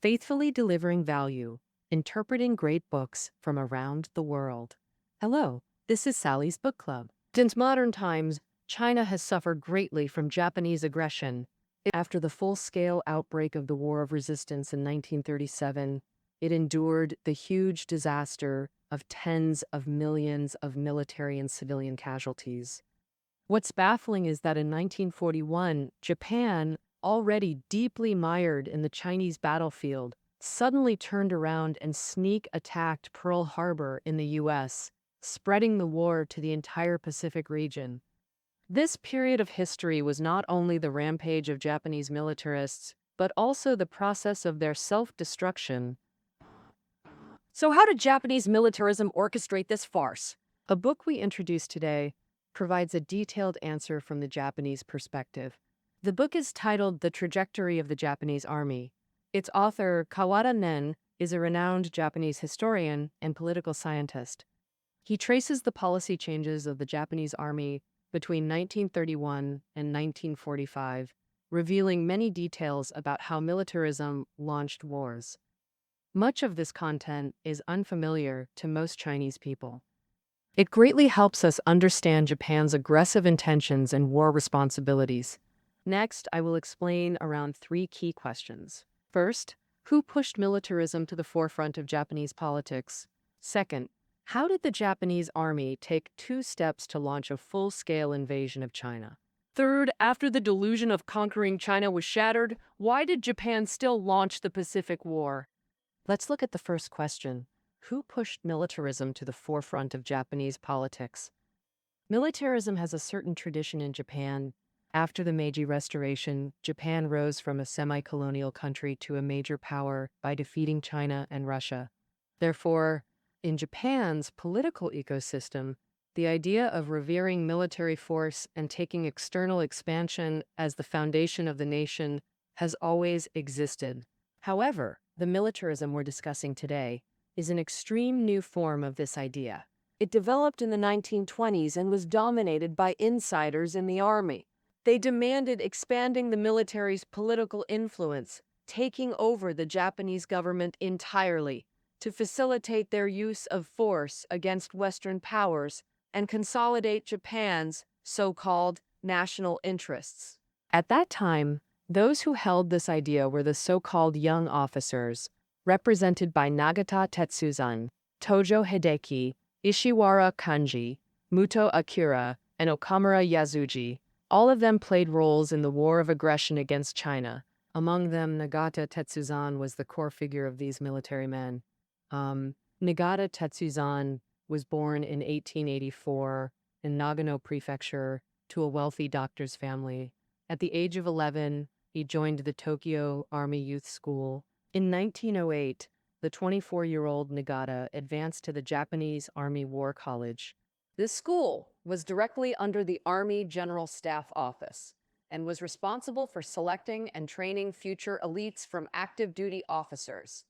faithfully delivering value, interpreting great books from around the world. Hello, this is Sally's Book Club. Since modern times, China has suffered greatly from Japanese aggression. After the full-scale outbreak of the War of Resistance in 1937, it endured the huge disaster of tens of millions of military and civilian casualties. What's baffling is that in 1941, Japan, already deeply mired in the Chinese battlefield, suddenly turned around and sneak attacked Pearl Harbor in the U.S., spreading the war to the entire Pacific region. This period of history was not only the rampage of Japanese militarists, but also the process of their self-destruction. So how did Japanese militarism orchestrate this farce? A book we introduced today provides a detailed answer from the Japanese perspective. The book is titled The Trajectory of the Japanese Army. Its author, Kawada Nen, is a renowned Japanese historian and political scientist. He traces the policy changes of the Japanese army between 1931 and 1945, revealing many details about how militarism launched wars. Much of this content is unfamiliar to most Chinese people. It greatly helps us understand Japan's aggressive intentions and war responsibilities. Next, I will explain around 3 key questions. First, who pushed militarism to the forefront of Japanese politics? Second, how did the Japanese army take 2 steps to launch a full-scale invasion of China? Third, after the delusion of conquering China was shattered, why did Japan still launch the Pacific War? Let's look at the first question. Who pushed militarism to the forefront of Japanese politics? Militarism has a certain tradition in Japan. After the Meiji Restoration, Japan rose from a semi-colonial country to a major power by defeating China and Russia. Therefore, in Japan's political ecosystem, the idea of revering military force and taking external expansion as the foundation of the nation has always existed. However, the militarism we're discussing today is an extreme new form of this idea. It developed in the 1920s and was dominated by insiders in the army. They demanded expanding the military's political influence, taking over the Japanese government entirely, to facilitate their use of force against Western powers and consolidate Japan's so-called national interests. At that time, those who held this idea were the so-called young officers, represented by Nagata Tetsuzan, Tojo Hideki, Ishiwara Kanji, Muto Akira, and Okamura Yasuji. All of them played roles in the war of aggression against China. Among them, Nagata Tetsuzan was the core figure of these military men. Nagata Tetsuzan was born in 1884 in Nagano Prefecture to a wealthy doctor's family. At the age of 11, he joined the Tokyo Army Youth School. In 1908, the 24-year-old Nagata advanced to the Japanese Army War College. This school was directly under the Army General Staff Office and was responsible for selecting and training future elites from active duty officers.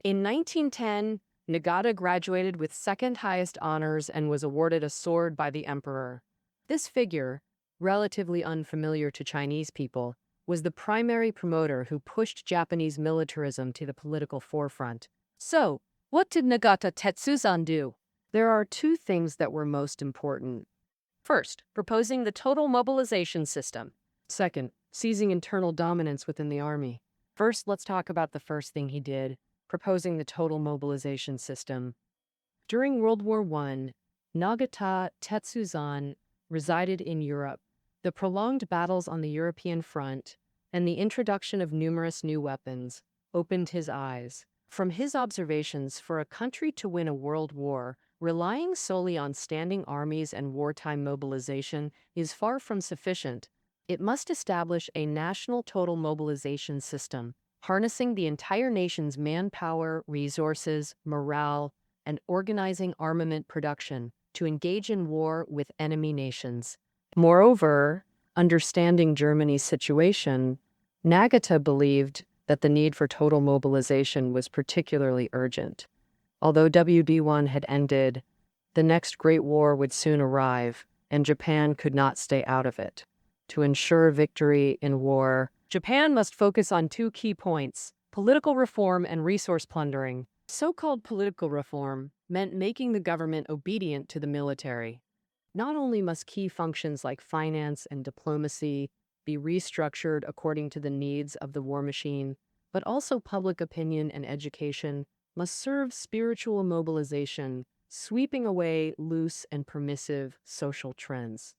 In 1910, Nagata graduated with second highest honors and was awarded a sword by the emperor. This figure, relatively unfamiliar to Chinese people, was the primary promoter who pushed Japanese militarism to the political forefront. So, what did Nagata Tetsuzan do? There are 2 things that were most important. First, proposing the total mobilization system. Second, seizing internal dominance within the army. First, let's talk about the first thing he did, proposing the total mobilization system. During World War I, Nagata Tetsuzan resided in Europe. The prolonged battles on the European front and the introduction of numerous new weapons opened his eyes. From his observations, for a country to win a world war, relying solely on standing armies and wartime mobilization is far from sufficient. It must establish a national total mobilization system, harnessing the entire nation's manpower, resources, morale, and organizing armament production to engage in war with enemy nations. Moreover, understanding Germany's situation, Nagata believed that the need for total mobilization was particularly urgent. Although WWII had ended, the next Great War would soon arrive, and Japan could not stay out of it. To ensure victory in war, Japan must focus on 2 key points: Political reform and resource plundering. So-called political reform meant making the government obedient to the military. Not only must key functions like finance and diplomacy be restructured according to the needs of the war machine, but also public opinion and education must serve spiritual mobilization, sweeping away loose and permissive social trends.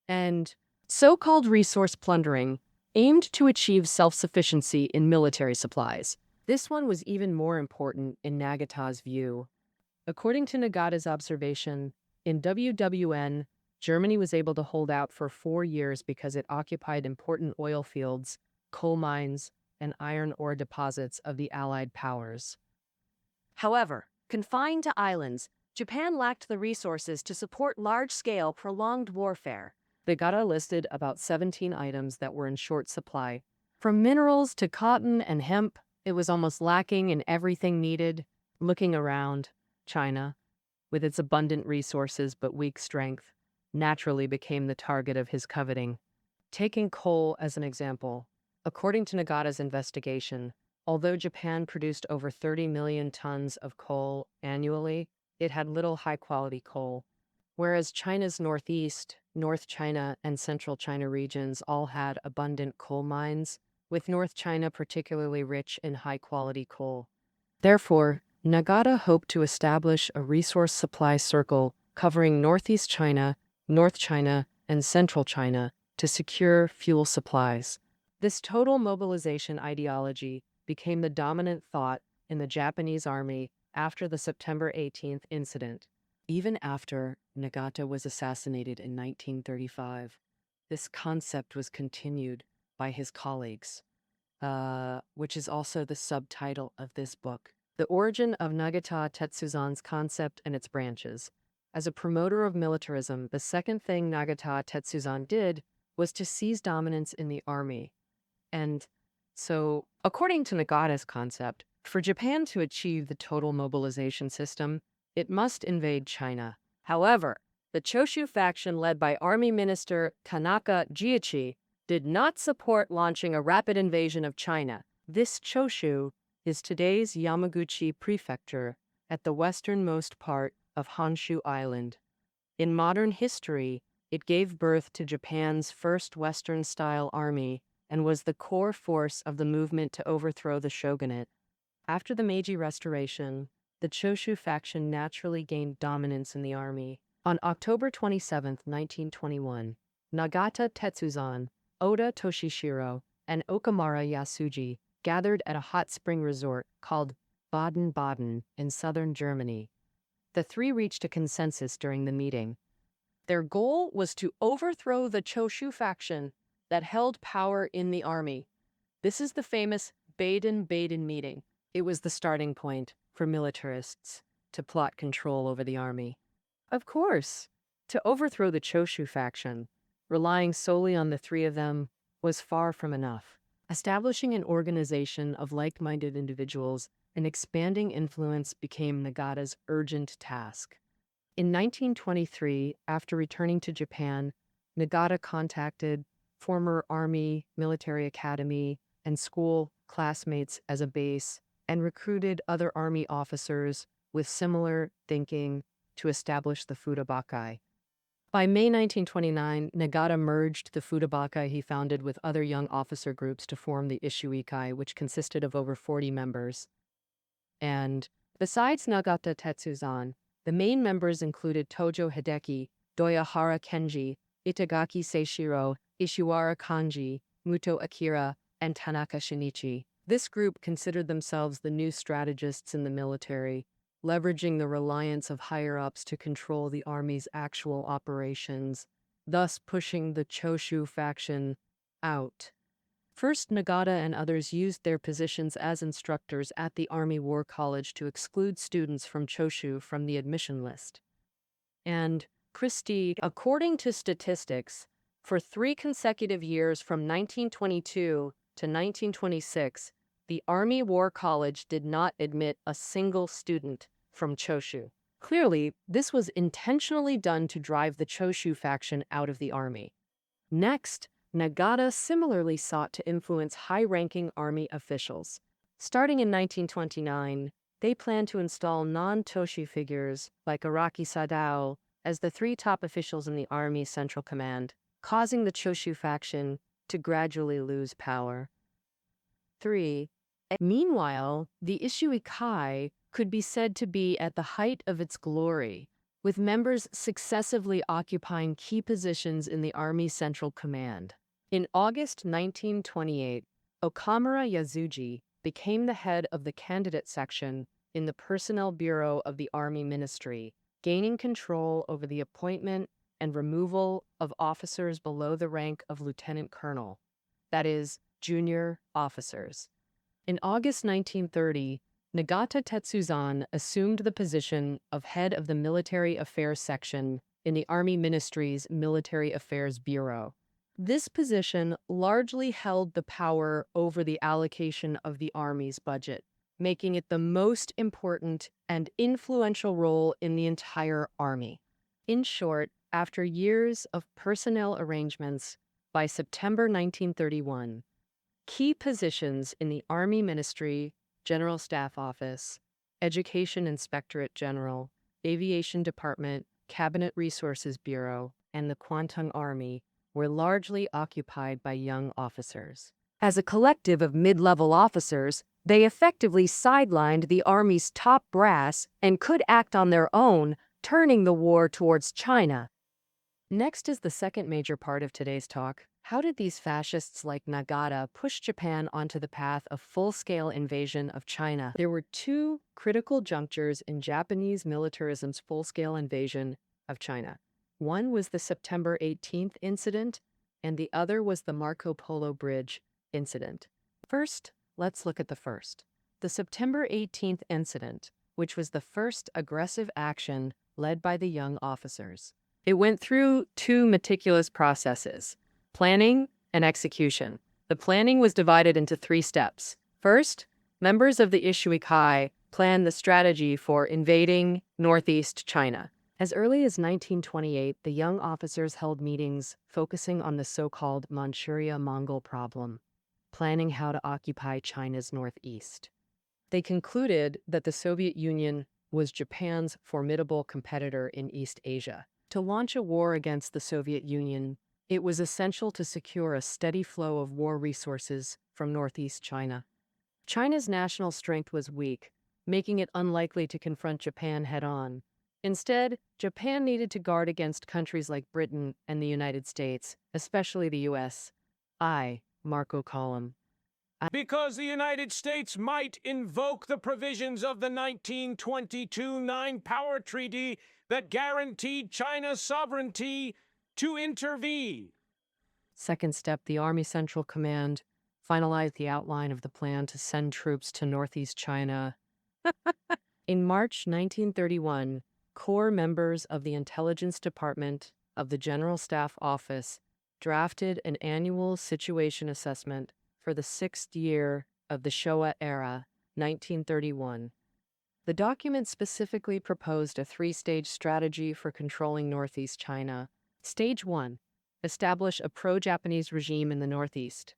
And so-called resource plundering aimed to achieve self-sufficiency in military supplies. This one was even more important in Nagata's view. According to Nagata's observation, in WWII, Germany was able to hold out for 4 years because it occupied important oil fields, coal mines, and iron ore deposits of the Allied powers. However, confined to islands, Japan lacked the resources to support large-scale, prolonged warfare. Nagata listed about 17 items that were in short supply. From minerals to cotton and hemp, it was almost lacking in everything needed. Looking around, China, with its abundant resources but weak strength, naturally became the target of his coveting. Taking coal as an example, according to Nagata's investigation, although Japan produced over 30 million tons of coal annually, it had little high-quality coal. Whereas China's northeast, North China, and Central China regions all had abundant coal mines, with North China particularly rich in high-quality coal. Therefore, Nagata hoped to establish a resource supply circle covering Northeast China, North China, and Central China to secure fuel supplies. This total mobilization ideology became the dominant thought in the Japanese army after the September 18th incident. Even after Nagata was assassinated in 1935, this concept was continued by his colleagues, which is also the subtitle of this book. The Origin of Nagata Tetsuzan's Concept and Its Branches. As a promoter of militarism, the second thing Nagata Tetsuzan did was to seize dominance in the army. And so, according to Nagata's concept, for Japan to achieve the total mobilization system, it must invade China. However, the Choshu faction led by Army Minister Tanaka Jiichi did not support launching a rapid invasion of China. This Choshu is today's Yamaguchi Prefecture at the westernmost part of Honshu Island. In modern history, it gave birth to Japan's first Western-style army and was the core force of the movement to overthrow the shogunate. After the Meiji Restoration, the Choshu faction naturally gained dominance in the army. On October 27, 1921, Nagata Tetsuzan, Oda Toshishiro, and Okamura Yasuji gathered at a hot spring resort called Baden-Baden in southern Germany. The three reached a consensus during the meeting. Their goal was to overthrow the Choshu faction that held power in the army. This is the famous Baden-Baden meeting. It was the starting point for militarists to plot control over the army. Of course, to overthrow the Choshu faction, relying solely on the three of them was far from enough. Establishing an organization of like-minded individuals and expanding influence became Nagata's urgent task. In 1923, after returning to Japan, Nagata contacted former Army, military academy, and school classmates as a base and recruited other Army officers with similar thinking to establish the Fudabakai. By May 1929, Nagata merged the Fudabakai he founded with other young officer groups to form the Ishuikai, which consisted of over 40 members. And besides Nagata Tetsuzan, the main members included Tojo Hideki, Doyahara Kenji, Itagaki Seishiro, Ishiwara Kanji, Muto Akira, and Tanaka Shinichi. This group considered themselves the new strategists in the military, leveraging the reliance of higher-ups to control the army's actual operations, thus pushing the Choshu faction out. First, Nagata and others used their positions as instructors at the Army War College to exclude students from Choshu from the admission list. And Christie, according to statistics, for 3 consecutive years from 1922 to 1926, the Army War College did not admit a single student from Choshu. Clearly, this was intentionally done to drive the Choshu faction out of the army. Next, Nagata similarly sought to influence high-ranking army officials. Starting in 1929, they plan to install non-Toshi figures like Araki Sadao as the three top officials in the Army Central Command, causing the Choshu faction to gradually lose power. 3. Meanwhile, the Ishuikai could be said to be at the height of its glory, with members successively occupying key positions in the Army Central Command. In August 1928, Okamura Yasuji became the head of the candidate section in the Personnel Bureau of the Army Ministry, gaining control over the appointment and removal of officers below the rank of lieutenant colonel, that is, junior officers. In August 1930, Nagata Tetsuzan assumed the position of head of the Military Affairs Section in the Army Ministry's Military Affairs Bureau. This position largely held the power over the allocation of the Army's budget, making it the most important and influential role in the entire Army. In short, after years of personnel arrangements, by September 1931, key positions in the Army Ministry, General Staff Office, Education Inspectorate General, Aviation Department, Cabinet Resources Bureau, and the Kwantung Army were largely occupied by young officers. As a collective of mid-level officers, they effectively sidelined the Army's top brass and could act on their own, turning the war towards China. Next is the second major part of today's talk. How did these fascists like Nagata push Japan onto the path of full-scale invasion of China? There were two critical junctures in Japanese militarism's full-scale invasion of China. One was the September 18th incident, and the other was the Marco Polo Bridge incident. First, let's look at the first. The September 18th incident, which was the first aggressive action led by the young officers. It went through two meticulous processes: planning and execution. The planning was divided into three steps. First, members of the Ishuikai planned the strategy for invading northeast China. As early as 1928, the young officers held meetings focusing on the so-called Manchuria-Mongol problem, planning how to occupy China's northeast. They concluded that the Soviet Union was Japan's formidable competitor in East Asia. To launch a war against the Soviet Union, it was essential to secure a steady flow of war resources from northeast China. China's national strength was weak, making it unlikely to confront Japan head-on. Instead, Japan needed to guard against countries like Britain and the United States, especially the U.S. Marco Column. Because the United States might invoke the provisions of the 1922 Nine-Power Treaty that guaranteed China's sovereignty to intervene. Second step, the Army Central Command finalized the outline of the plan to send troops to northeast China. In March 1931, core members of the Intelligence Department of the General Staff Office drafted an annual situation assessment for the sixth year of the Showa era, 1931. The document specifically proposed a three-stage strategy for controlling northeast China. Stage 1, establish a pro-Japanese regime in the northeast.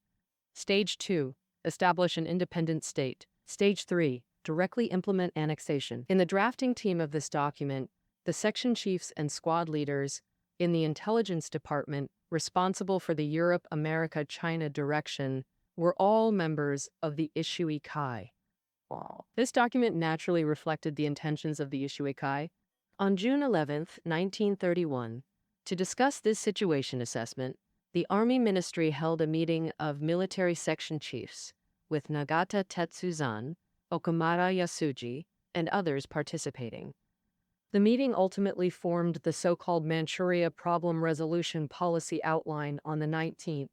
Stage 2, establish an independent state. Stage 3, directly implement annexation. In the drafting team of this document, the section chiefs and squad leaders in the Intelligence Department responsible for the Europe-America-China direction were all members of the Ishuikai. This document naturally reflected the intentions of the Ishuikai. On June 11, 1931, to discuss this situation assessment, the Army Ministry held a meeting of military section chiefs, with Nagata Tetsuzan, Okamura Yasuji, and others participating. The meeting ultimately formed the so-called Manchuria Problem Resolution Policy Outline on the 19th.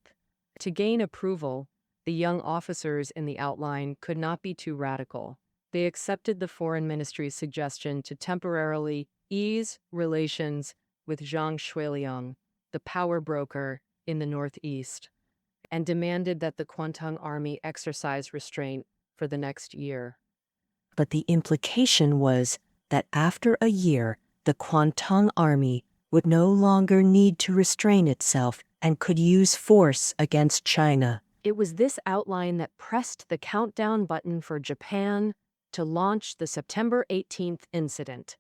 To gain approval, the young officers in the outline could not be too radical. They accepted the Foreign Ministry's suggestion to temporarily ease relations with Zhang Shuiliang, the power broker in the northeast, and demanded that the Kwantung Army exercise restraint for the next year. But the implication was that after a year, the Kwantung Army would no longer need to restrain itself and could use force against China. It was this outline that pressed the countdown button for Japan to launch the September 18th incident.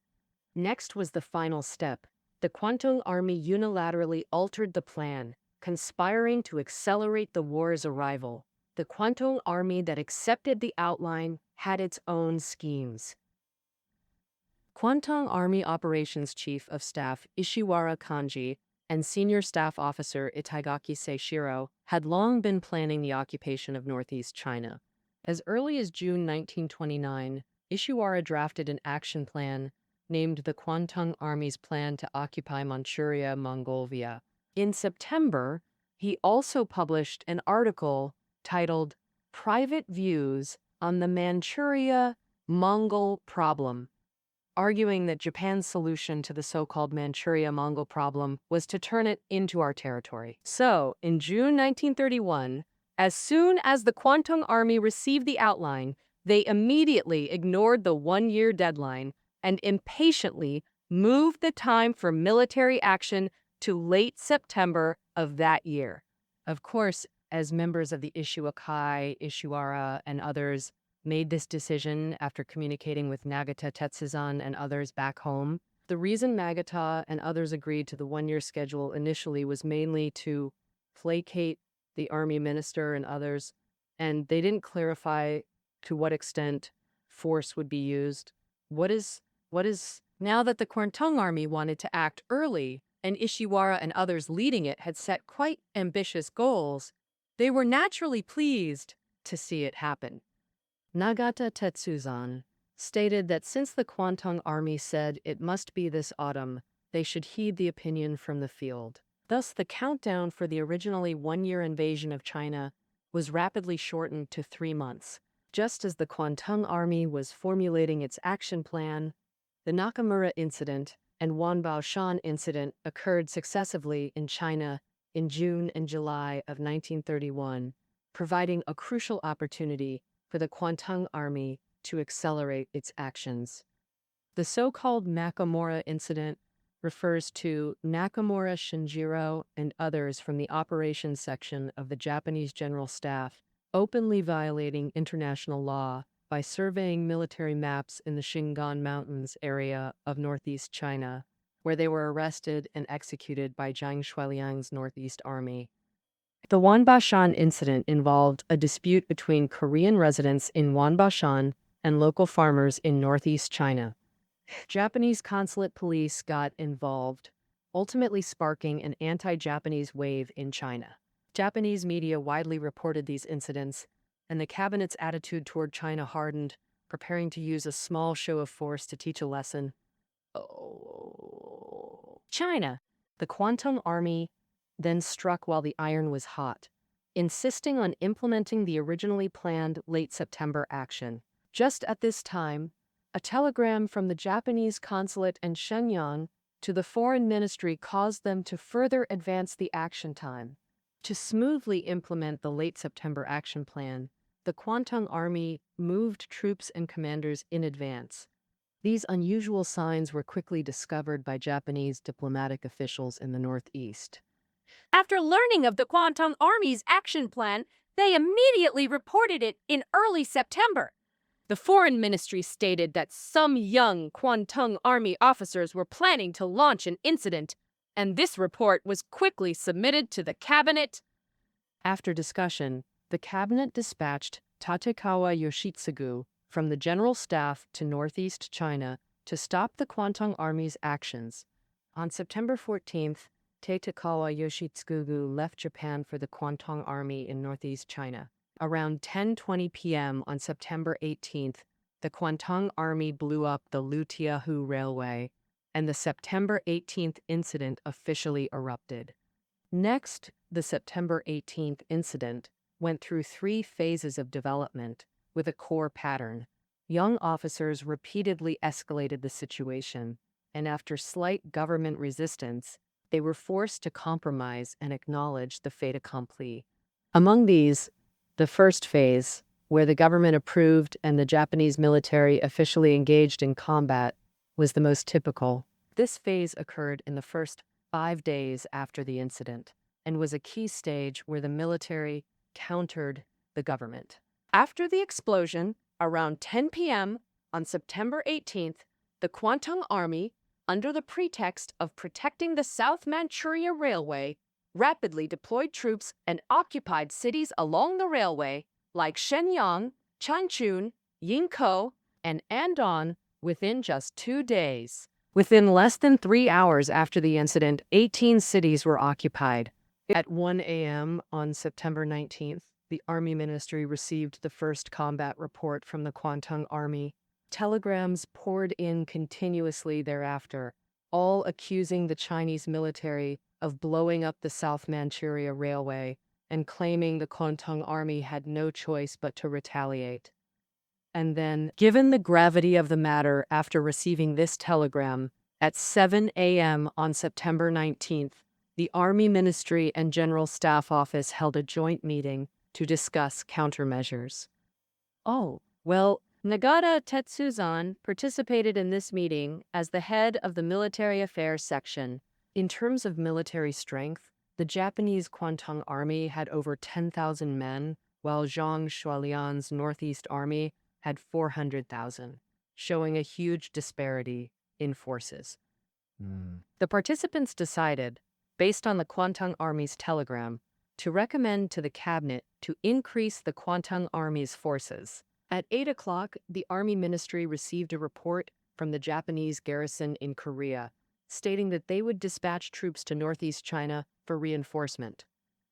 Next was the final step. The Kwantung Army unilaterally altered the plan, conspiring to accelerate the war's arrival. The Kwantung Army that accepted the outline had its own schemes. Kwantung Army Operations Chief of Staff Ishiwara Kanji and Senior Staff Officer Itaigaki Seishiro had long been planning the occupation of northeast China. As early as June 1929, Ishiwara drafted an action plan named the Kwantung Army's Plan to Occupy Manchuria, Mongolia. In September, he also published an article titled Private Views on the Manchuria-Mongol Problem, arguing that Japan's solution to the so-called Manchuria-Mongol problem was to turn it into our territory. So, in June 1931, as soon as the Kwantung Army received the outline, they immediately ignored the one-year deadline and impatiently moved the time for military action to late September of that year. Of course, as members of the Ishiwakai, Ishiwara, and others made this decision after communicating with Nagata Tetsuzan and others back home, the reason Nagata and others agreed to the one-year schedule initially was mainly to placate the army minister and others, and they didn't clarify to what extent force would be used. What is now that the Kwantung Army wanted to act early and Ishiwara and others leading it had set quite ambitious goals, they were naturally pleased to see it happen. Nagata Tetsuzan stated that since the Kwantung Army said it must be this autumn, they should heed the opinion from the field. Thus, the countdown for the originally one-year invasion of China was rapidly shortened to 3 months. Just as the Kwantung Army was formulating its action plan, the Nakamura Incident and Wanbaoshan Incident occurred successively in China in June and July of 1931, providing a crucial opportunity for the Kwantung Army to accelerate its actions. The so-called Nakamura Incident refers to Nakamura Shinjiro and others from the operations section of the Japanese General Staff openly violating international law by surveying military maps in the Shingon Mountains area of northeast China, where they were arrested and executed by Zhang Shuiliang's Northeast Army. The Wanbaoshan incident involved a dispute between Korean residents in Wanbaoshan and local farmers in northeast China. Japanese consulate police got involved, ultimately sparking an anti-Japanese wave in China. Japanese media widely reported these incidents, and the cabinet's attitude toward China hardened, preparing to use a small show of force to teach a lesson. China. The Kwantung Army then struck while the iron was hot, insisting on implementing the originally planned late September action. Just at this time, a telegram from the Japanese consulate in Shenyang to the foreign ministry caused them to further advance the action time. To smoothly implement the late September action plan, the Kwantung Army moved troops and commanders in advance. These unusual signs were quickly discovered by Japanese diplomatic officials in the Northeast. After learning of the Kwantung Army's action plan, they immediately reported it in early September. The Foreign Ministry stated that some young Kwantung Army officers were planning to launch an incident, and this report was quickly submitted to the cabinet. After discussion, the cabinet dispatched Tatekawa Yoshitsugu from the General Staff to northeast China to stop the Kwantung Army's actions. On September 14th, Tatekawa Yoshitsugu left Japan for the Kwantung Army in northeast China. Around 10:20 p.m. on September 18th, the Kwantung Army blew up the Lutiahu Railway, and the September 18th incident officially erupted. Next, the September 18th incident went through 3 phases of development with a core pattern. Young officers repeatedly escalated the situation, and after slight government resistance, they were forced to compromise and acknowledge the fait accompli. Among these, the first phase, where the government approved and the Japanese military officially engaged in combat, was the most typical. This phase occurred in the first 5 days after the incident and was a key stage where the military countered the government. After the explosion, around 10 p.m. on September 18th, the Kwantung Army, under the pretext of protecting the South Manchuria Railway, rapidly deployed troops and occupied cities along the railway like Shenyang, Changchun, Yingkou, and Andong within just 2 days. Within less than 3 hours after the incident, 18 cities were occupied. At 1 a.m. on September 19th, the Army Ministry received the first combat report from the Kwantung Army. Telegrams poured in continuously thereafter, all accusing the Chinese military of blowing up the South Manchuria Railway and claiming the Kwantung Army had no choice but to retaliate. And then, given the gravity of the matter after receiving this telegram, at 7 a.m. on September 19th, the Army Ministry and General Staff Office held a joint meeting to discuss countermeasures. Oh, well, Nagata Tetsuzan participated in this meeting as the head of the Military Affairs Section. In terms of military strength, the Japanese Kwantung Army had over 10,000 men, while Zhang Shualian's Northeast Army had 400,000, showing a huge disparity in forces. The participants decided, based on the Kwantung Army's telegram, to recommend to the cabinet to increase the Kwantung Army's forces. At 8 o'clock, the Army Ministry received a report from the Japanese garrison in Korea, stating that they would dispatch troops to northeast China for reinforcement.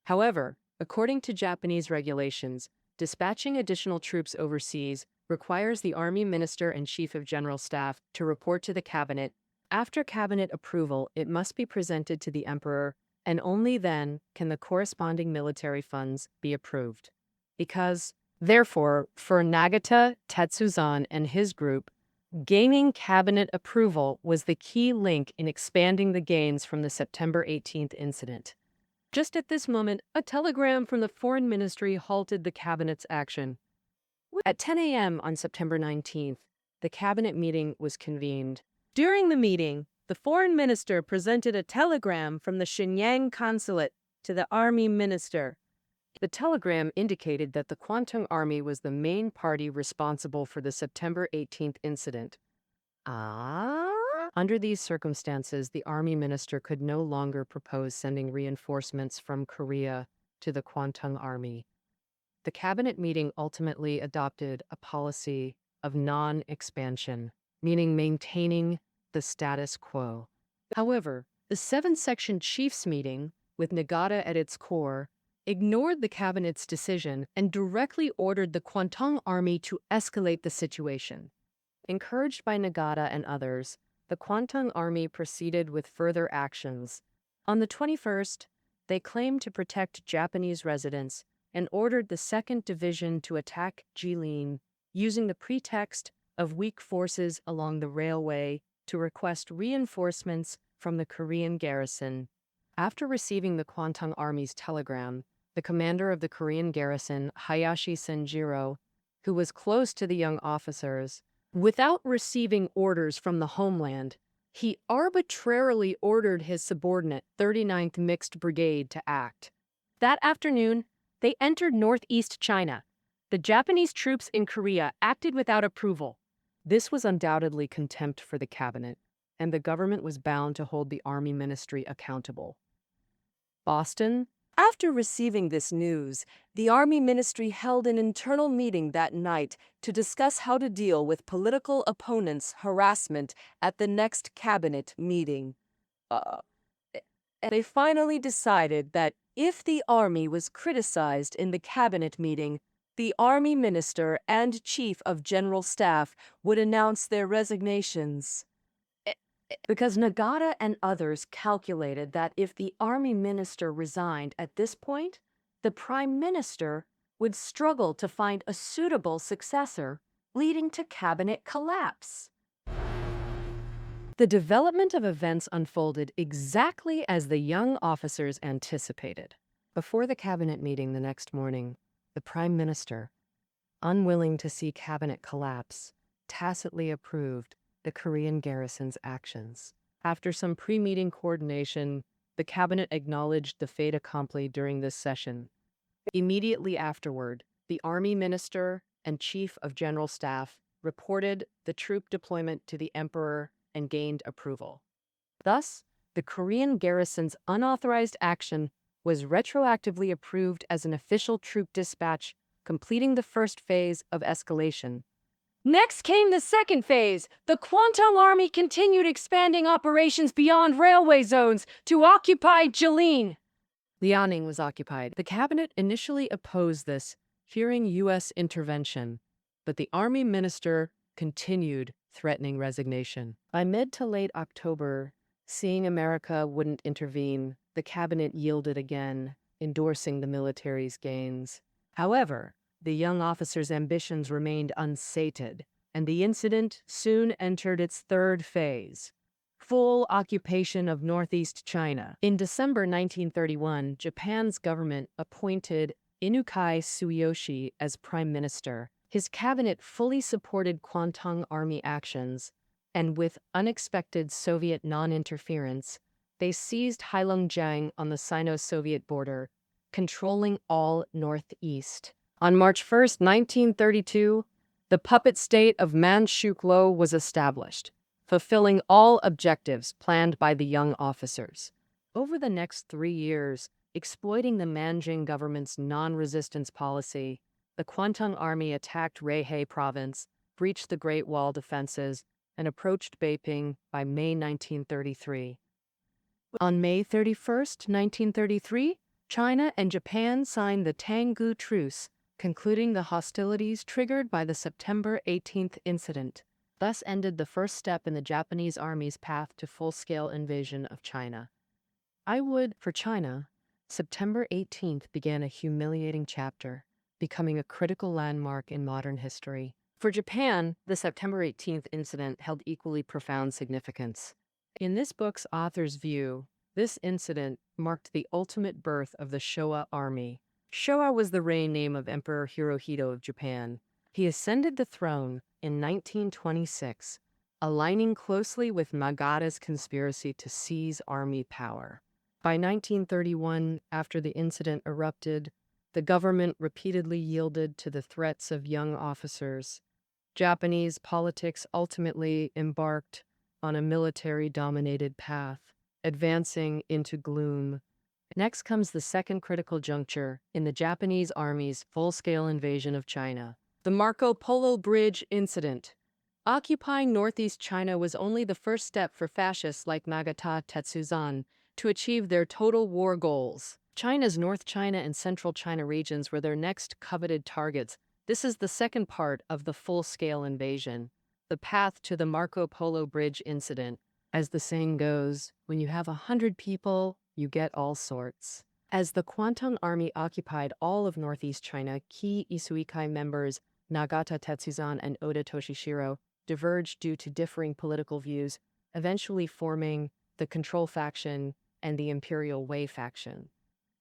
However, according to Japanese regulations, dispatching additional troops overseas requires the Army Minister and Chief of General Staff to report to the cabinet. After cabinet approval, it must be presented to the Emperor, and only then can the corresponding military funds be approved. Therefore, for Nagata Tetsuzan and his group, gaining cabinet approval was the key link in expanding the gains from the September 18th incident. Just at this moment, a telegram from the Foreign Ministry halted the cabinet's action. At 10 a.m. on September 19th, the cabinet meeting was convened. During the meeting, the foreign minister presented a telegram from the Shenyang consulate to the army minister. The telegram indicated that the Kwantung Army was the main party responsible for the September 18th incident. Under these circumstances, the army minister could no longer propose sending reinforcements from Korea to the Kwantung Army. The cabinet meeting ultimately adopted a policy of non-expansion, meaning maintaining the status quo. However, the seven-section chiefs meeting, with Nagata at its core, ignored the cabinet's decision and directly ordered the Kwantung Army to escalate the situation. Encouraged by Nagata and others, the Kwantung Army proceeded with further actions. On the 21st, they claimed to protect Japanese residents and ordered the 2nd Division to attack Jilin, using the pretext of weak forces along the railway to request reinforcements from the Korean garrison. After receiving the Kwantung Army's telegram, the commander of the Korean garrison, Hayashi Senjiro, who was close to the young officers, without receiving orders from the homeland, he arbitrarily ordered his subordinate 39th Mixed Brigade to act. That afternoon, they entered northeast China. The Japanese troops in Korea acted without approval. This was undoubtedly contempt for the cabinet, and the government was bound to hold the Army Ministry accountable. Boston. After receiving this news, the Army Ministry held an internal meeting that night to discuss how to deal with political opponents' harassment at the next cabinet meeting. They finally decided that if the army was criticized in the cabinet meeting, the Army Minister and Chief of General Staff would announce their resignations. Because Nagata and others calculated that if the Army Minister resigned at this point, the Prime Minister would struggle to find a suitable successor, leading to cabinet collapse. The development of events unfolded exactly as the young officers anticipated. Before the cabinet meeting the next morning, the Prime Minister, unwilling to see cabinet collapse, tacitly approved the Korean garrison's actions. After some pre-meeting coordination, the cabinet acknowledged the fait accompli during this session. Immediately afterward, the Army Minister and Chief of General Staff reported the troop deployment to the Emperor and gained approval. Thus, the Korean garrison's unauthorized action was retroactively approved as an official troop dispatch, completing the first phase of escalation. Next came the second phase. The Kwantung Army continued expanding operations beyond railway zones to occupy Jilin. Liaoning was occupied. The cabinet initially opposed this, fearing U.S. intervention, but the army minister continued threatening resignation. By mid to late October, seeing America wouldn't intervene, the cabinet yielded again, endorsing the military's gains. However, the young officer's ambitions remained unsated, and the incident soon entered its third phase: full occupation of northeast China. In December 1931, Japan's government appointed Inukai Tsuyoshi as prime minister. His cabinet fully supported Kwantung Army actions, and with unexpected Soviet non-interference, they seized Heilongjiang on the Sino-Soviet border, controlling all northeast. On March 1, 1932, the puppet state of Manchukuo was established, fulfilling all objectives planned by the young officers. Over the next 3 years, exploiting the Manjing government's non-resistance policy, the Kwantung Army attacked Rehe Province, breached the Great Wall defenses, and approached Beiping by May 1933. On May 31, 1933, China and Japan signed the Tanggu Truce, concluding the hostilities triggered by the September 18th incident. Thus ended the first step in the Japanese Army's path to full-scale invasion of China. For China, September 18th began a humiliating chapter, becoming a critical landmark in modern history. For Japan, the September 18th incident held equally profound significance. In this book's author's view, this incident marked the ultimate birth of the Showa Army. Showa was the reign name of Emperor Hirohito of Japan. He ascended the throne in 1926, aligning closely with Nagata's conspiracy to seize army power. By 1931, after the incident erupted, the government repeatedly yielded to the threats of young officers. Japanese politics ultimately embarked on a military-dominated path, advancing into gloom. Next comes the second critical juncture in the Japanese Army's full-scale invasion of China: the Marco Polo Bridge incident. Occupying northeast China was only the first step for fascists like Nagata Tetsuzan to achieve their total war goals. China's North China and Central China regions were their next coveted targets. This is the second part of the full-scale invasion, the path to the Marco Polo Bridge incident. As the saying goes, when you have 100 people, you get all sorts. As the Kwantung Army occupied all of northeast China, key Isuikai members Nagata Tetsuzan and Oda Toshishiro diverged due to differing political views, eventually forming the Control faction and the Imperial WWII faction.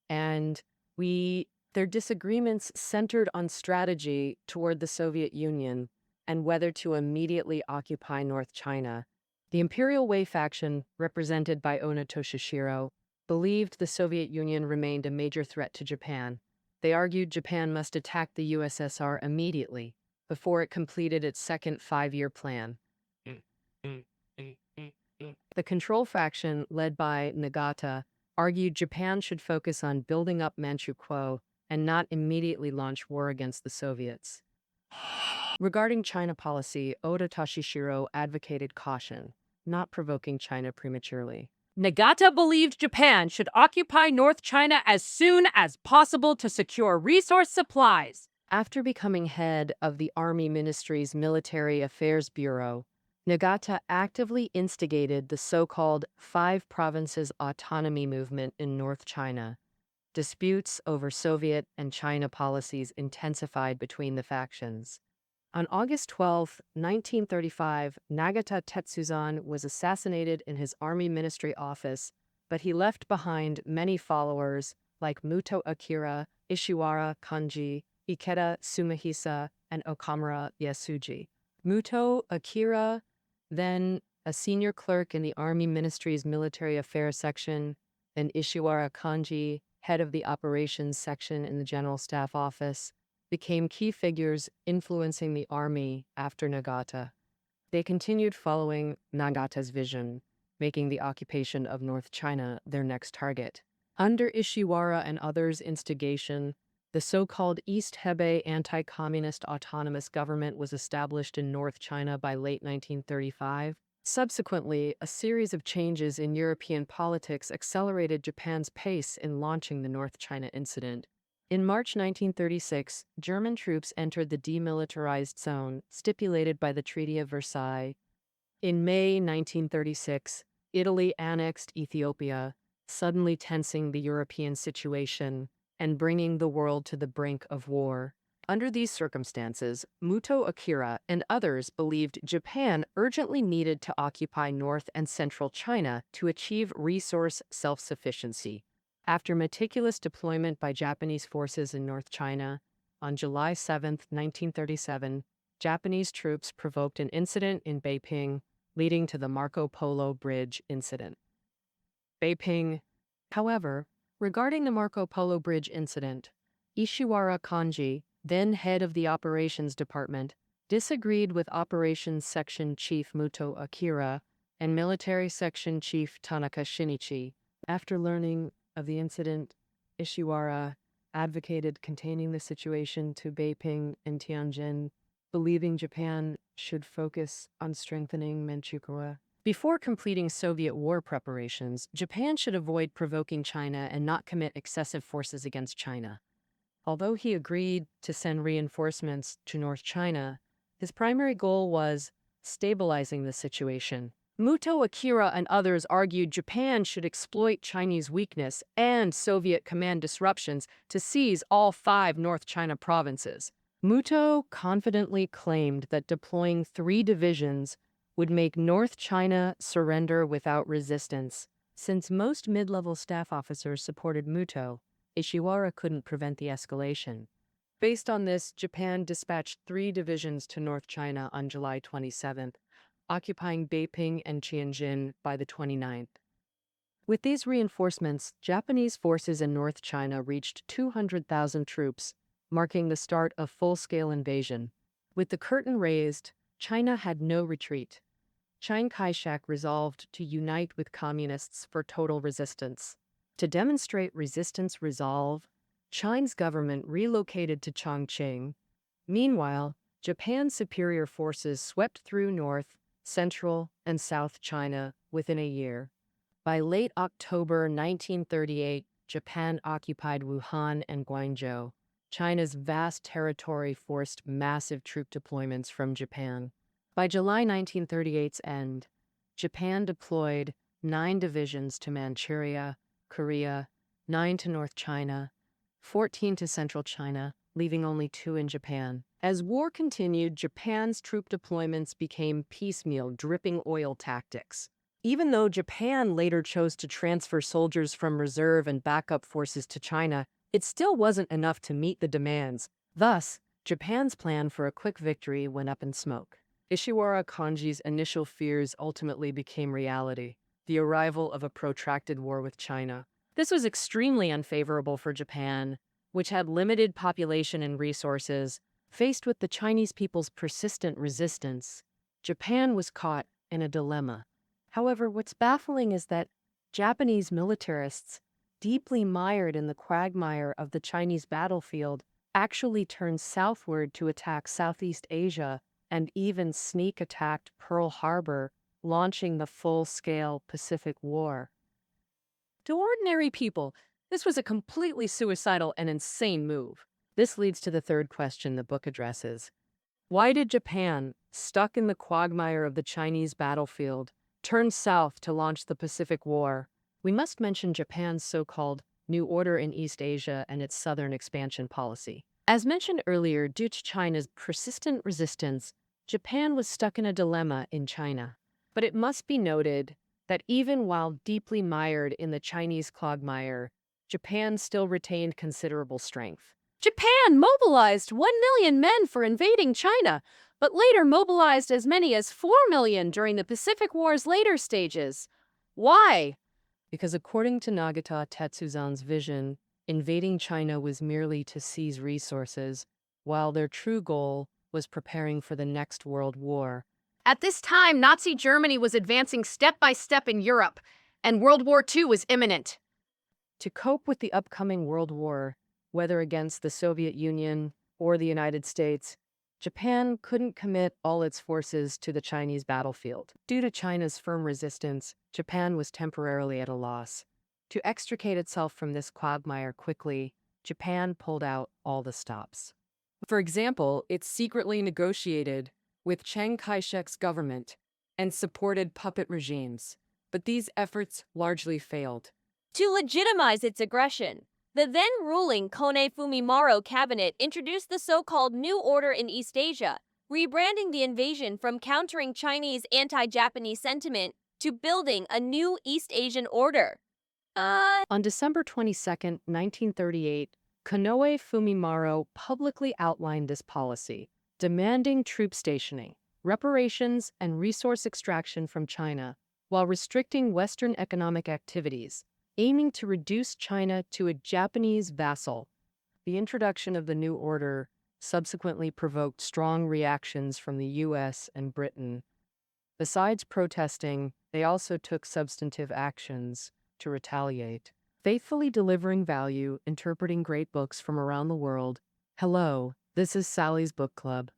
And their disagreements centered on strategy toward the Soviet Union and whether to immediately occupy North China. The Imperial WWII faction, represented by Oda Toshishiro, believed the Soviet Union remained a major threat to Japan. They argued Japan must attack the USSR immediately before it completed its second 5-year plan. The Control faction, led by Nagata, argued Japan should focus on building up Manchukuo and not immediately launch war against the Soviets. Regarding China policy, Oda Toshishiro advocated caution, not provoking China prematurely. Nagata believed Japan should occupy North China as soon as possible to secure resource supplies. After becoming head of the Army Ministry's Military Affairs Bureau, Nagata actively instigated the so-called Five Provinces Autonomy movement in North China. Disputes over Soviet and China policies intensified between the factions. On August 12, 1935, Nagata Tetsuzan was assassinated in his Army Ministry office, but he left behind many followers like Muto Akira, Ishiwara Kanji, Ikeda Sumihisa, and Okamura Yasuji. Muto Akira, then a senior clerk in the Army Ministry's Military Affairs section, and Ishiwara Kanji, head of the operations section in the General Staff Office, became key figures influencing the army after Nagata. They continued following Nagata's vision, making the occupation of North China their next target. Under Ishiwara and others' instigation, the so-called East Hebei Anti-Communist Autonomous Government was established in North China by late 1935. Subsequently, a series of changes in European politics accelerated Japan's pace in launching the North China Incident. In March 1936, German troops entered the demilitarized zone stipulated by the Treaty of Versailles. In May 1936, Italy annexed Ethiopia, suddenly tensing the European situation and bringing the world to the brink of war. Under these circumstances, Muto Akira and others believed Japan urgently needed to occupy North and Central China to achieve resource self-sufficiency. After meticulous deployment by Japanese forces in North China, on July 7, 1937, Japanese troops provoked an incident in Beiping, leading to the Marco Polo Bridge incident. However, regarding the Marco Polo Bridge incident, Ishiwara Kanji, then head of the Operations Department, disagreed with Operations Section Chief Muto Akira and Military Section Chief Tanaka Shinichi. After learning of the incident, Ishiwara advocated containing the situation to Beiping and Tianjin, believing Japan should focus on strengthening Manchukuo. Before completing Soviet war preparations, Japan should avoid provoking China and not commit excessive forces against China. Although he agreed to send reinforcements to North China, his primary goal was stabilizing the situation. Muto Akira and others argued Japan should exploit Chinese weakness and Soviet command disruptions to seize all 5 North China provinces. Muto confidently claimed that deploying 3 divisions would make North China surrender without resistance. Since most mid-level staff officers supported Muto, Ishiwara couldn't prevent the escalation. Based on this, Japan dispatched 3 divisions to North China on July 27th, occupying Beiping and Tianjin by the 29th. With these reinforcements, Japanese forces in North China reached 200,000 troops, marking the start of full-scale invasion. With the curtain raised, China had no retreat. Chiang Kai-shek resolved to unite with communists for total resistance. To demonstrate resistance resolve, China's government relocated to Chongqing. Meanwhile, Japan's superior forces swept through North, Central, and South China within a year. By late October 1938, Japan occupied Wuhan and Guangzhou. China's vast territory forced massive troop deployments from Japan. By July 1938's end, Japan deployed 9 divisions to Manchuria, Korea, 9 to North China, 14 to Central China, leaving only 2 in Japan. As war continued, Japan's troop deployments became piecemeal, dripping oil tactics. Even though Japan later chose to transfer soldiers from reserve and backup forces to China, it still wasn't enough to meet the demands. Thus, Japan's plan for a quick victory went up in smoke. Ishiwara Kanji's initial fears ultimately became reality: the arrival of a protracted war with China. This was extremely unfavorable for Japan, which had limited population and resources. Faced with the Chinese people's persistent resistance, Japan was caught in a dilemma. However, what's baffling is that Japanese militarists, deeply mired in the quagmire of the Chinese battlefield, actually turned southward to attack Southeast Asia and even sneak attacked Pearl Harbor, launching the full-scale Pacific War. To ordinary people, this was a completely suicidal and insane move. This leads to the third question the book addresses. Why did Japan, stuck in the quagmire of the Chinese battlefield, turn south to launch the Pacific War? We must mention Japan's so-called New Order in East Asia and its southern expansion policy. As mentioned earlier, due to China's persistent resistance, Japan was stuck in a dilemma in China. But it must be noted that even while deeply mired in the Chinese quagmire, Japan still retained considerable strength. Japan mobilized 1 million men for invading China, but later mobilized as many as 4 million during the Pacific War's later stages. Why? Because according to Nagata Tetsuzan's vision, Invading China was merely to seize resources, while their true goal was preparing for the next world war. At this time, Nazi Germany was advancing step by step in Europe, and World War II was imminent. To cope with the upcoming World War, whether against the Soviet Union or the United States, Japan couldn't commit all its forces to the Chinese battlefield. Due to China's firm resistance, Japan was temporarily at a loss. To extricate itself from this quagmire quickly, Japan pulled out all the stops. For example, it secretly negotiated with Chiang Kai-shek's government and supported puppet regimes, but these efforts largely failed. To legitimize its aggression, the then-ruling Kone Fumimaro cabinet introduced the so-called New Order in East Asia, rebranding the invasion from countering Chinese anti-Japanese sentiment to building a new East Asian order. On December 22, 1938, Konoe Fumimaro publicly outlined this policy, demanding troop stationing, reparations, and resource extraction from China, while restricting Western economic activities, aiming to reduce China to a Japanese vassal. The introduction of the new order subsequently provoked strong reactions from the U.S. and Britain. Besides protesting, they also took substantive actions to retaliate. Faithfully delivering value, interpreting great books from around the world. Hello, this is Sally's Book Club.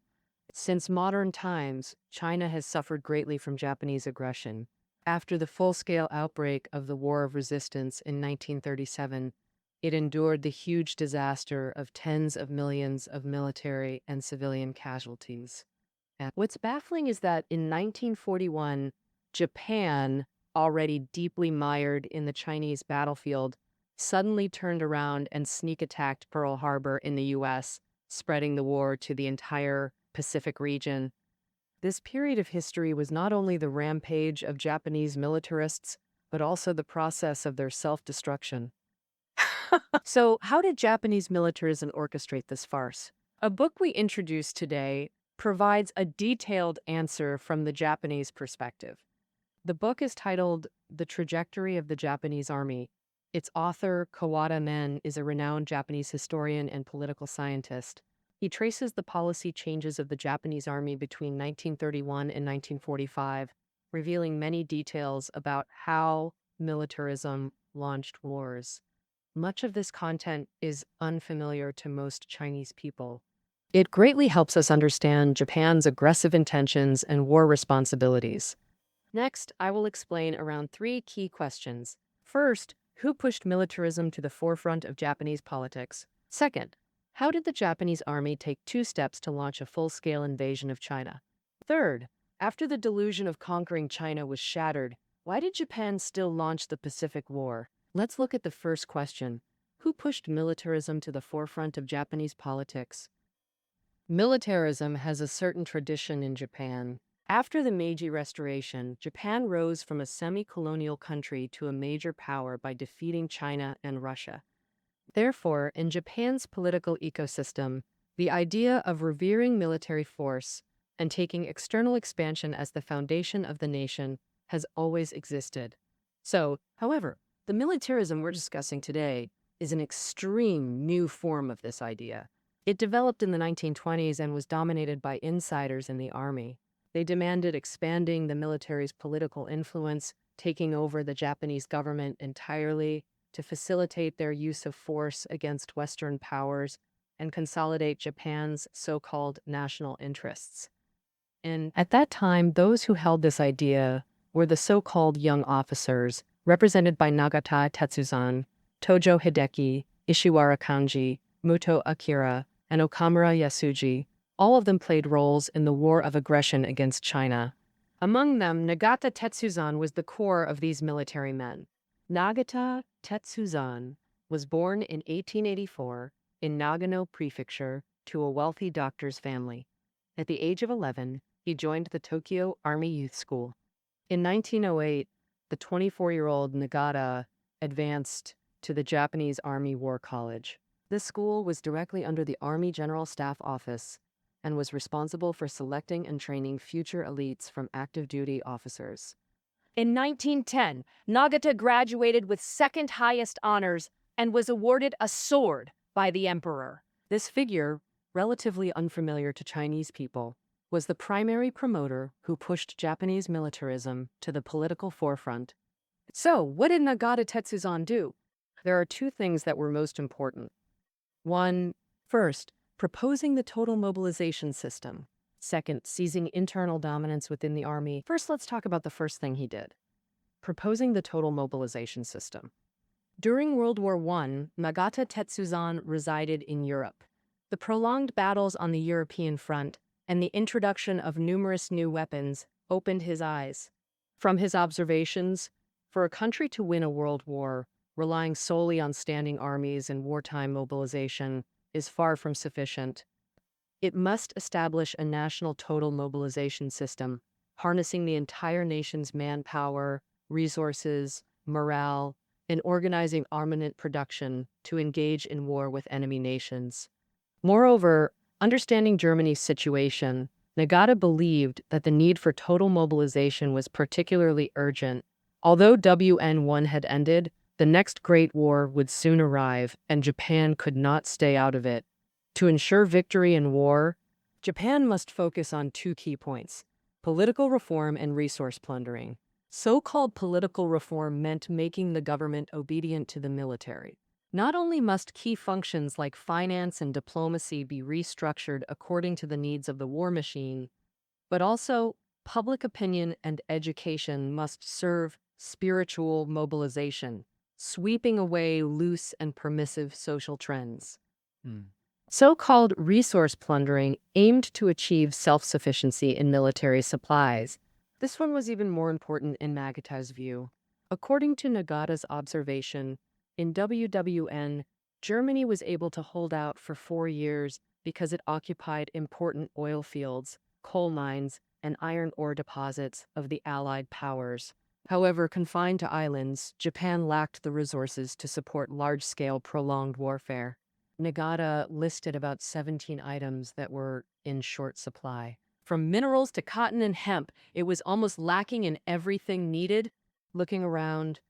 Since modern times, China has suffered greatly from Japanese aggression. After the full-scale outbreak of the War of Resistance in 1937, it endured the huge disaster of tens of millions of military and civilian casualties. And what's baffling is that in 1941, Japan, already deeply mired in the Chinese battlefield, suddenly turned around and sneak attacked Pearl Harbor in the U.S., spreading the war to the entire Pacific region. This period of history was not only the rampage of Japanese militarists, but also the process of their self-destruction. So, how did Japanese militarism orchestrate this farce? A book we introduced today provides a detailed answer from the Japanese perspective. The book is titled The Trajectory of the Japanese Army. Its author, Kawada Men, is a renowned Japanese historian and political scientist. He traces the policy changes of the Japanese army between 1931 and 1945, revealing many details about how militarism launched wars. Much of this content is unfamiliar to most Chinese people. It greatly helps us understand Japan's aggressive intentions and war responsibilities. Next, I will explain around 3 key questions. First, who pushed militarism to the forefront of Japanese politics? Second, how did the Japanese army take 2 steps to launch a full-scale invasion of China? Third, after the delusion of conquering China was shattered, why did Japan still launch the Pacific War? Let's look at the first question. Who pushed militarism to the forefront of Japanese politics? Militarism has a certain tradition in Japan. After the Meiji Restoration, Japan rose from a semi-colonial country to a major power by defeating China and Russia. Therefore, in Japan's political ecosystem, the idea of revering military force and taking external expansion as the foundation of the nation has always existed. So, however, the militarism we're discussing today is an extreme new form of this idea. It developed in the 1920s and was dominated by insiders in the army. They demanded expanding the military's political influence, taking over the Japanese government entirely to facilitate their use of force against Western powers and consolidate Japan's so-called national interests. And at that time, those who held this idea were the so-called young officers, represented by Nagata Tetsuzan, Tojo Hideki, Ishiwara Kanji, Muto Akira, and Okamura Yasuji. All of them played roles in the war of aggression against China. Among them, Nagata Tetsuzan was the core of these military men. Nagata Tetsuzan was born in 1884 in Nagano Prefecture to a wealthy doctor's family. At the age of 11, he joined the Tokyo Army Youth School. In 1908, the 24-year-old Nagata advanced to the Japanese Army War College. This school was directly under the Army General Staff Office and was responsible for selecting and training future elites from active duty officers. In 1910, Nagata graduated with second highest honors, and was awarded a sword by the emperor. This figure, relatively unfamiliar to Chinese people, was the primary promoter who pushed Japanese militarism to the political forefront. So, what did Nagata Tetsuzan do? There are two things that were most important. One, first, proposing the total mobilization system. Second, seizing internal dominance within the army. First, let's talk about the first thing he did. Proposing the total mobilization system. During World War I, Nagata Tetsuzan resided in Europe. The prolonged battles on the European front and the introduction of numerous new weapons opened his eyes. From his observations, for a country to win a world war, relying solely on standing armies and wartime mobilization is far from sufficient. It must establish a national total mobilization system, harnessing the entire nation's manpower, resources, morale, and organizing armament production to engage in war with enemy nations. Moreover, understanding Germany's situation, Nagata believed that the need for total mobilization was particularly urgent. Although WWII had ended, the next Great War would soon arrive, and Japan could not stay out of it. To ensure victory in war, Japan must focus on two key points: political reform and resource plundering. So-called political reform meant making the government obedient to the military. Not only must key functions like finance and diplomacy be restructured according to the needs of the war machine, but also public opinion and education must serve spiritual mobilization, sweeping away loose and permissive social trends. So-called resource plundering aimed to achieve self-sufficiency in military supplies. This one was even more important in Nagata's view. According to Nagata's observation, in WWII, Germany was able to hold out for 4 years because it occupied important oil fields, coal mines, and iron ore deposits of the Allied powers. However, confined to islands, Japan lacked the resources to support large-scale prolonged warfare. Nagata listed about 17 items that were in short supply. From minerals to cotton and hemp, it was almost lacking in everything needed. Looking around,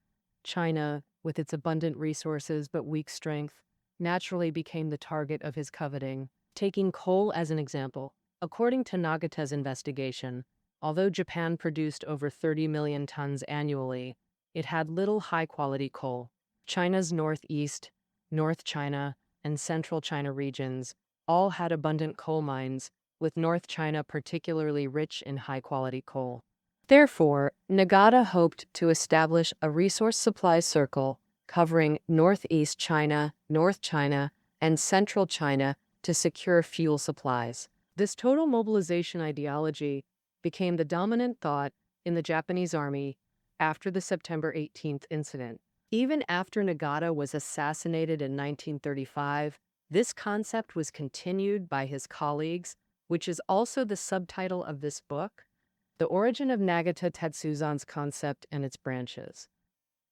China, with its abundant resources but weak strength, naturally became the target of his coveting. Taking coal as an example, according to Nagata's investigation, although Japan produced over 30 million tons annually, it had little high-quality coal. China's northeast, North China, and Central China regions all had abundant coal mines, with North China particularly rich in high-quality coal. Therefore, Nagata hoped to establish a resource supply circle covering Northeast China, North China, and Central China to secure fuel supplies. This total mobilization ideology became the dominant thought in the Japanese army after the September 18th incident. Even after Nagata was assassinated in 1935, this concept was continued by his colleagues, which is also the subtitle of this book, The Origin of Nagata Tetsuzan's Concept and Its Branches.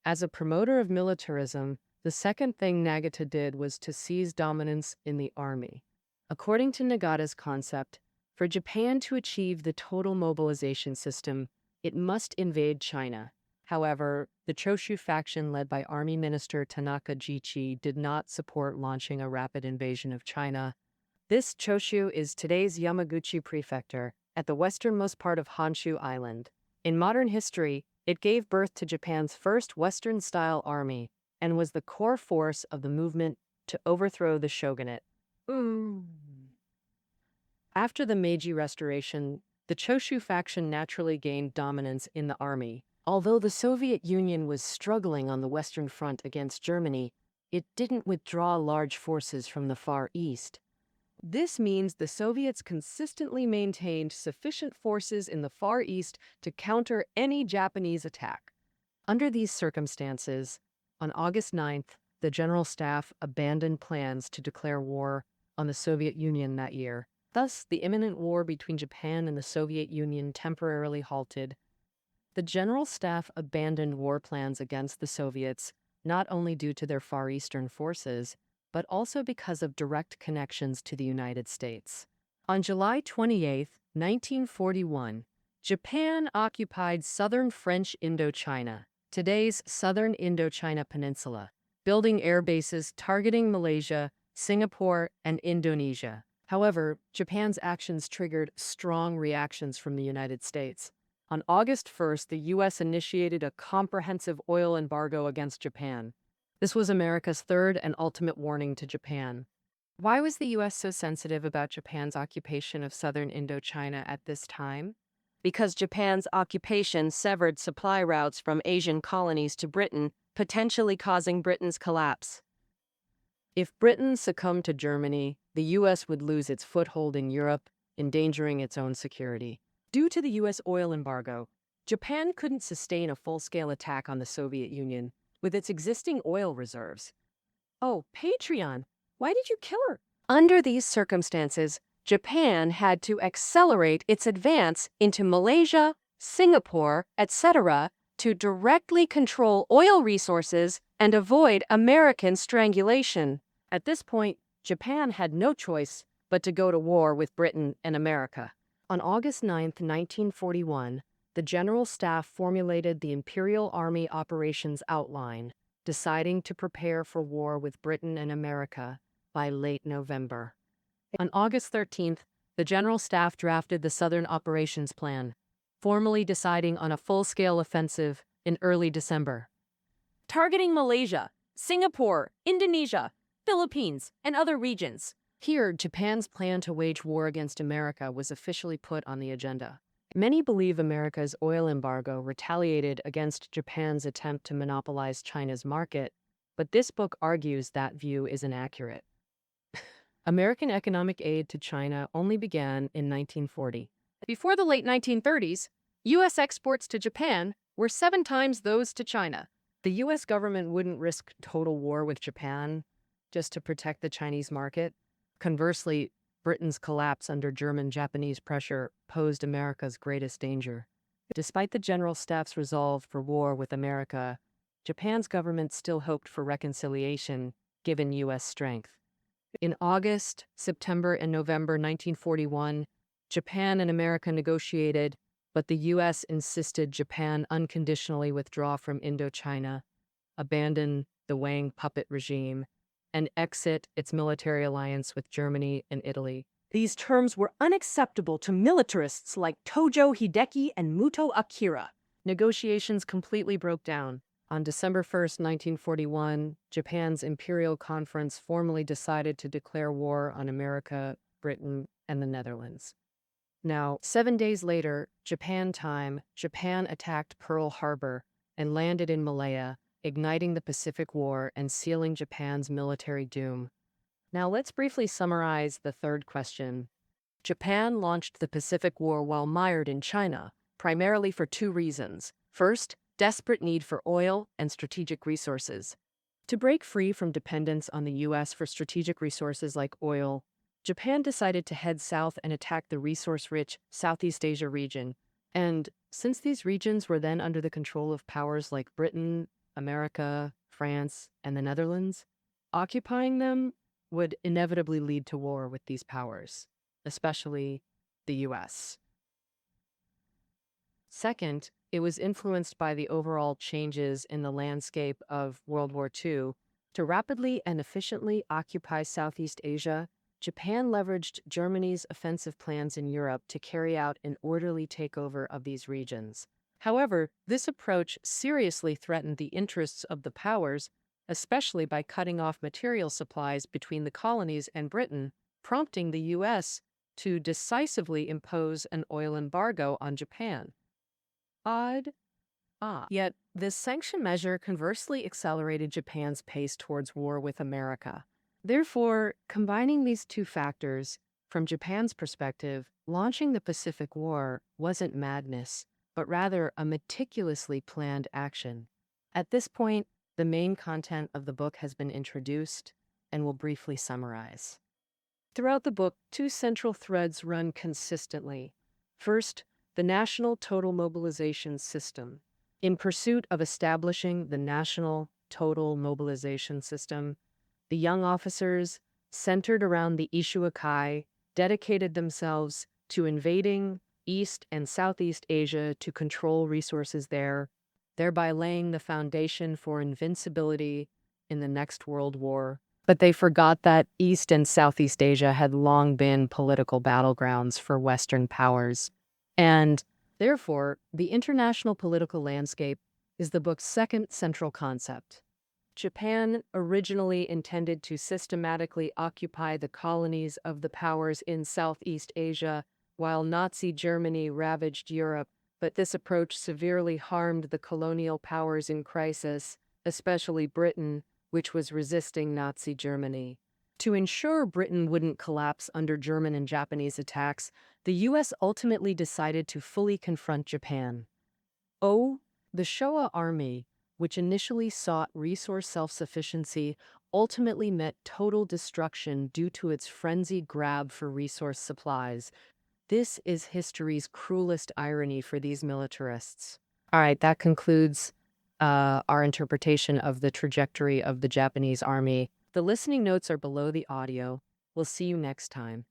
As a promoter of militarism, the second thing Nagata did was to seize dominance in the army. According to Nagata's concept, for Japan to achieve the total mobilization system, it must invade China. However, the Choshu faction led by Army Minister Tanaka Jichi did not support launching a rapid invasion of China. This Choshu is today's Yamaguchi Prefecture, at the westernmost part of Honshu Island. In modern history, it gave birth to Japan's first Western-style army and was the core force of the movement to overthrow the shogunate. After the Meiji Restoration, the Choshu faction naturally gained dominance in the army. Although the Soviet Union was struggling on the Western Front against Germany, it didn't withdraw large forces from the Far East. This means the Soviets consistently maintained sufficient forces in the Far East to counter any Japanese attack. Under these circumstances, on August 9th, the General Staff abandoned plans to declare war on the Soviet Union that year. Thus, the imminent war between Japan and the Soviet Union temporarily halted. The General Staff abandoned war plans against the Soviets, not only due to their Far Eastern forces, but also because of direct connections to the United States. On July 28, 1941, Japan occupied southern French Indochina, today's southern Indochina Peninsula. building air bases targeting Malaysia, Singapore, and Indonesia. However, Japan's actions triggered strong reactions from the United States. On August 1st, the U.S. initiated a comprehensive oil embargo against Japan. This was America's third and ultimate warning to Japan. Why was the U.S. so sensitive about Japan's occupation of southern Indochina at this time? Because Japan's occupation severed supply routes from Asian colonies to Britain, potentially causing Britain's collapse. If Britain succumbed to Germany, the U.S. would lose its foothold in Europe, endangering its own security. Due to the U.S. oil embargo, Japan couldn't sustain a full-scale attack on the Soviet Union with its existing oil reserves. Oh, Patreon, why did you kill her? Under these circumstances, Japan had to accelerate its advance into Malaysia, Singapore, etc., to directly control oil resources and avoid American strangulation. At this point, Japan had no choice but to go to war with Britain and America. On August 9, 1941, the General Staff formulated the Imperial Army Operations Outline, deciding to prepare for war with Britain and America by late November. On August 13th, the General Staff drafted the Southern Operations Plan, formally deciding on a full-scale offensive in early December. Targeting Malaysia, Singapore, Indonesia, Philippines, and other regions. Here, Japan's plan to wage war against America was officially put on the agenda. Many believe America's oil embargo retaliated against Japan's attempt to monopolize China's market, but this book argues that view is inaccurate. American economic aid to China only began in 1940. Before the late 1930s, U.S. exports to Japan were 7 times those to China. The U.S. government wouldn't risk total war with Japan just to protect the Chinese market. Conversely, Britain's collapse under German-Japanese pressure posed America's greatest danger. Despite the General Staff's resolve for war with America, Japan's government still hoped for reconciliation, given U.S. strength. In August, September, and November 1941, Japan and America negotiated, but the U.S. insisted Japan unconditionally withdraw from Indochina, abandon the Wang puppet regime, and exit its military alliance with Germany and Italy. These terms were unacceptable to militarists like Tojo Hideki and Muto Akira. Negotiations completely broke down. On December 1st, 1941, Japan's Imperial Conference formally decided to declare war on America, Britain, and the Netherlands. Now, 7 days later, Japan time, Japan attacked Pearl Harbor and landed in Malaya, igniting the Pacific War and sealing Japan's military doom. Now let's briefly summarize the third question. Japan launched the Pacific War while mired in China, primarily for 2 reasons. First, desperate need for oil and strategic resources. To break free from dependence on the U.S. for strategic resources like oil, Japan decided to head south and attack the resource-rich Southeast Asia region. And since these regions were then under the control of powers like Britain, America, France, and the Netherlands, occupying them would inevitably lead to war with these powers, especially the U.S. Second, it was influenced by the overall changes in the landscape of World War II. To rapidly and efficiently occupy Southeast Asia, Japan leveraged Germany's offensive plans in Europe to carry out an orderly takeover of these regions. However, this approach seriously threatened the interests of the powers, especially by cutting off material supplies between the colonies and Britain, prompting the U.S. to decisively impose an oil embargo on Japan. Odd? Yet, this sanction measure conversely accelerated Japan's pace towards war with America. Therefore, combining these 2 factors, from Japan's perspective, launching the Pacific War wasn't madness, but rather a meticulously planned action. At this point, the main content of the book has been introduced and will briefly summarize. Throughout the book, 2 central threads run consistently. First, the National Total Mobilization System. In pursuit of establishing the National Total Mobilization System, the young officers, centered around the Ishiwakai, dedicated themselves to invading East and Southeast Asia to control resources there, thereby laying the foundation for invincibility in the next World War. But they forgot that East and Southeast Asia had long been political battlegrounds for Western powers. And therefore, the international political landscape is the book's second central concept. Japan originally intended to systematically occupy the colonies of the powers in Southeast Asia, while Nazi Germany ravaged Europe, but this approach severely harmed the colonial powers in crisis, especially Britain, which was resisting Nazi Germany. To ensure Britain wouldn't collapse under German and Japanese attacks, the U.S. ultimately decided to fully confront Japan. The Showa Army, which initially sought resource self-sufficiency, ultimately met total destruction due to its frenzied grab for resource supplies. This is history's cruelest irony for these militarists. All right, that concludes our interpretation of the trajectory of the Japanese army. The listening notes are below the audio. We'll see you next time.